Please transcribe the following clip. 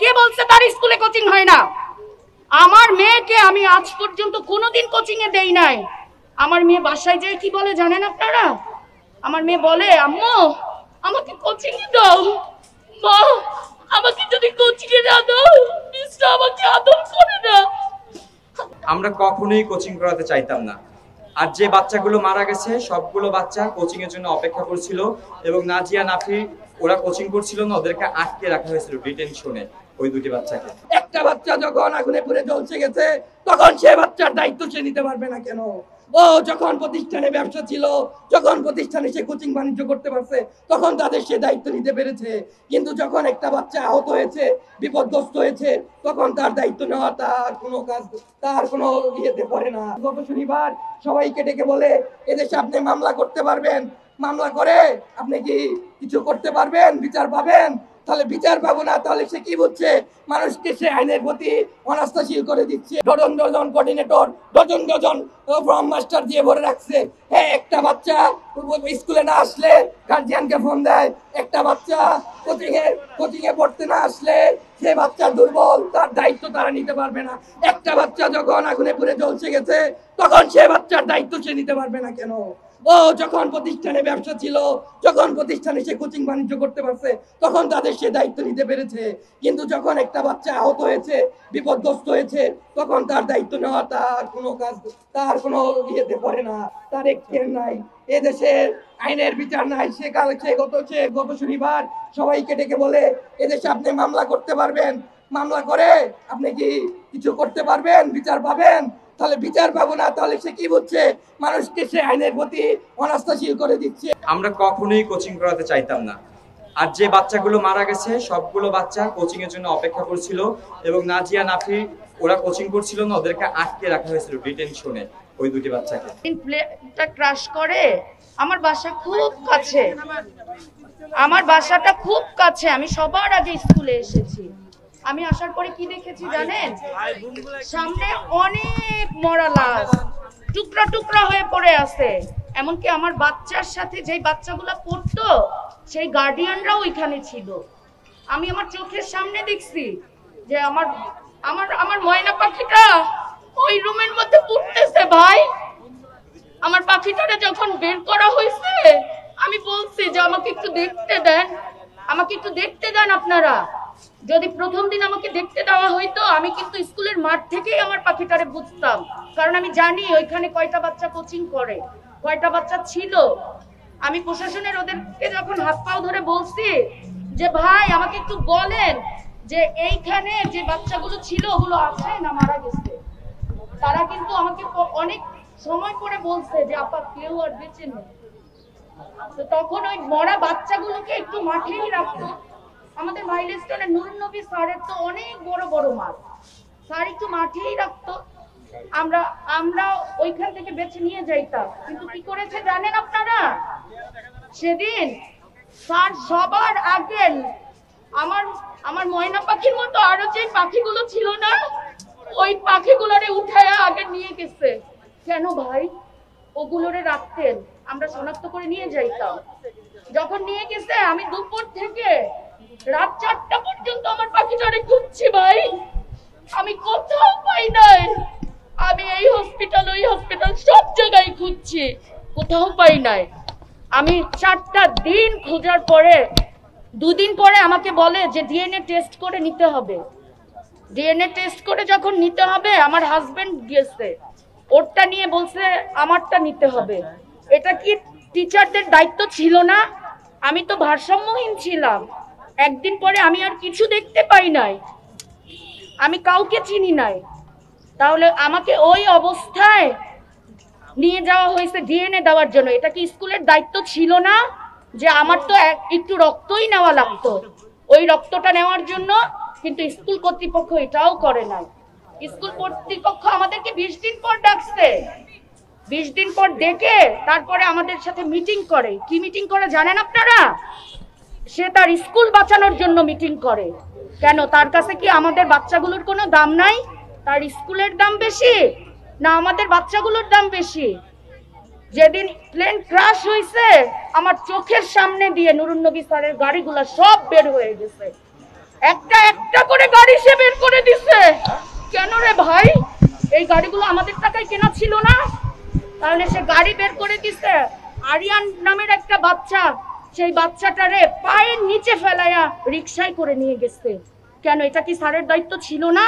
কে বলছে তার স্কুলে কোচিং হয় না? আমার মেয়েকে আমি আজ পর্যন্ত কোনোদিন কোচিং এ দেই নাই। আমার মেয়ে বাসায় যেয়ে কি বলে জানেন আপনারা? আমার মেয়ে বলে, আম্মু আমাকে কোচিং এ দাও, মা আমাকে যদি কোচিং এ না দাও মিস্টার আমাকে আদর করে না। আমরা কখনোই কোচিং করাতে চাইতাম না। আর যে বাচ্চাগুলো মারা গেছে সবগুলো বাচ্চা কোচিং এর জন্য অপেক্ষা করছিল এবং নাজিয়া নাফি ওরা কোচিং করছিল না, ওদেরকে আটকে রাখা হয়েছিল ডিটেনশনে। ওই দুটি বাচ্চাকে, একটা বাচ্চা যখন আগুনে পুড়ে জ্বলছে গেছে তখন সে বাচ্চার দায়িত্ব সে নিতে পারবে না কেন? ও যখন প্রতিষ্ঠানে ব্যবসা ছিল, যখন প্রতিষ্ঠানে সে কোচিং বাণিজ্য করতে পারছে তখন তাদের সে দায়িত্ব নিতে পেরেছে। কিন্তু যখন একটা বাচ্চা আহত হয়েছে, বিপদগ্রস্ত হয়েছে, তখন তার দায়িত্ব নেওয়া তার কোনো কাজ, তার কোনো ইয়েতে পড়ে না। গত শনিবার সবাইকে ডেকে বলে এদেশে আপনি মামলা করতে পারবেন, মামলা করে আপনি কি কিছু করতে পারবেন, বিচার পাবেন। তাহলে বিচার পাবো না, তাহলে সে কি বুঝছে? মানুষকে সে আইনের প্রতি অনাস্থাশীল করে দিচ্ছে। Dozen dozen coordinator, dozen dozen form master দিয়ে ভরে রাখছে। হ্যাঁ, একটা বাচ্চা স্কুলে না আসলে গার্জিয়ানকে ফোন দেয়, একটা বাচ্চা কোচিং এ পড়তে না আসলে সে বাচ্চা দুর্বল, তার দায়িত্ব তারা নিতে পারবে না। একটা বাচ্চা যখন আগুনে পুড়ে জ্বলছে গেছে তখন সে বাচ্চার দায়িত্ব সে নিতে পারবে না কেন? ও যখন প্রতিষ্ঠানে ব্যবসা ছিল, যখন প্রতিষ্ঠানে সে কোচিং বাণিজ্য করতে পারছে তখন তাদের সে দায়িত্ব নিতে পেরেছে। কিন্তু যখন একটা বাচ্চা আহত হয়েছে, বিপদগ্রস্ত হয়েছে, তখন তার দায়িত্ব নেওয়া তার কোনো কাজ, তার কোনো ইয়েতে পড়ে না, তার এখতিয়ার নাই। এদেশের আইনের বিচার নাই। সে গত শনিবার সবাইকে ডেকে বলে এদেশে আপনি মামলা করতে পারবেন, মামলা করে আপনি কি কিছু করতে পারবেন, বিচার পাবেন। তাহলে বিচার পাবো না, তাহলে সে কি বুঝছে? মানুষকে সে আইনের প্রতি অনাস্থাশীল করে দিচ্ছে। আমরা কখনোই কোচিং করাতে চাইতাম না। আর যে বাচ্চাগুলো মারা গেছে সবগুলো বাচ্চা কোচিং এর জন্য অপেক্ষা করছিল এবং নাজিয়া নাফি ওরা কোচিং করছিল না, ওদেরকে আটকে রাখা হয়েছিল ডিটেনশনে। ওই দুটি বাচ্চাকে প্লেনটা ক্র্যাশ করে। আমার বাসা খুব কাছে, আমার বাসাটা খুব কাছে। আমি সবার আগে স্কুলে এসেছি। আমি আসার পরে কি দেখেছি জানেন? সামনে অনেক মরা লাশ টুকরা টুকরা হয়ে পড়ে আছে। এমনকি আমার বাচ্চার সাথে যেই বাচ্চাগুলা পড়তো সেই গার্ডিয়ানরাও ওইখানে ছিল। আমি আমার চোখের সামনে দেখছি যে আমার আমার আমার ময়না পাখিটা ওই রুমের মধ্যে পড়তেছে। ভাই, আমার পাখিটারে যখন বের করা হয়েছে আমি বলছি যে আমাকে একটু দেখতে দেন, আমাকে একটু দেখতে দেন আপনারা। যদি প্রথম দিন আমাকে দেখতে দেওয়া হইতো আমি কিন্তু স্কুলের মাঠ থেকেই আমার পাখিটারে বুঝতাম, কারণ আমি জানি ওইখানে কয়টা বাচ্চা কোচিং করে, কয়টা বাচ্চা ছিল। আমি প্রশাসনের ওদেরকে যখন হাত পাও ধরে বলছি যে ভাই আমাকে একটু বলেন যে এইখানে যে বাচ্চাগুলো ছিল ওগুলো আছে না মারা গেছে, তারা কিন্তু আমাকে অনেক সময় পরে বলছে যে আপা কেউ আর বেঁচে নেই। তো তখন ওই মরা বাচ্চাগুলোকে একটু মাঠেই রাখতো। আমাদের মাইলস্টোনে নুরুন নবী স্যারের তো অনেক বড় বড় মাঠ, স্যার একটু মাঠেই রাখতো। আমরা ওইখান থেকে বেছে নিয়ে যাইতাম। কিন্তু কি করেছে জানেন আপনারা? সেদিন স্যার সবার আগে আমার ময়না পাখির মতো আরো যে পাখিগুলো ছিল না ওই পাখিগুলোরে উঠায় আগে নিয়ে গেছে। কেন ভাই? ওগুলোরে রাখতেন, আমরা শনাক্ত করে নিয়ে যাইতাম। যখন নিয়ে গেছে আমি দুপুর থেকে রাত 4টা পর্যন্ত আমার পাখিটারে খুঁজছি ভাই, আমি কোথাও পাই নাই। আমি এই হসপিটাল ওই হসপিটাল সব জায়গায় খুঁজছি, কোথাও পাই নাই। আমি 4টা দিন খোঁজার পরে 2 দিন পরে আমাকে বলে যে ডিএনএ টেস্ট করে নিতে হবে। ডিএনএ টেস্ট করে যখন নিতে হবে আমার হাজবেন্ড গেছে, ওরটা নিয়ে বলছে আমারটা নিতে হবে। এটা কি টিচারদের দায়িত্ব ছিল না? আমি তো ভারসাম্যহীন ছিলাম। একদিন পরে আমি আর কিছু দেখতে পাই নাই, আমি কাউকে চিনি নাই। তাহলে আমাকে ওই অবস্থায় নিয়ে যাওয়া হয়েছে ডিএনএ দেওয়ার জন্য। এটা কি স্কুলের দায়িত্ব ছিল না যে আমার তো একটু রক্তই নেওয়া লাগতো? ওই রক্তটা নেওয়ার জন্য কিন্তু স্কুল কর্তৃপক্ষ এটাও করে নাই। স্কুল কর্তৃপক্ষ আমাদেরকে 20 দিন পর ডাকছে। 20 দিন পর ডেকে তারপরে আমাদের সাথে মিটিং করে। কি মিটিং করে জানেন আপনারা? সে তার স্কুল বাঁচানোর জন্য মিটিং করে। কেন? তার কাছে কি আমাদের বাচ্চাগুলোর কোনো দাম নাই? তার স্কুলের দাম বেশি না আমাদের বাচ্চাগুলোর দাম বেশি? যেদিন প্লেন ক্র্যাশ হয়েছে আমার চোখের সামনে দিয়ে নুরুন নবী স্যারের গাড়িগুলা সব বের হয়ে গেছে, একটা একটা করে এই গাড়িগুলো আমাদের টাকায় কেনা ছিল না? তাহলে সে গাড়ি বের করে দিছে, আরিয়ান নামের একটা বাচ্চা, সেই বাচ্চাটারে পায়ের নিচে ফেলাইয়া রিকশায় করে নিয়ে গেছে। কেন, এটা কি স্যারের দায়িত্ব ছিল না?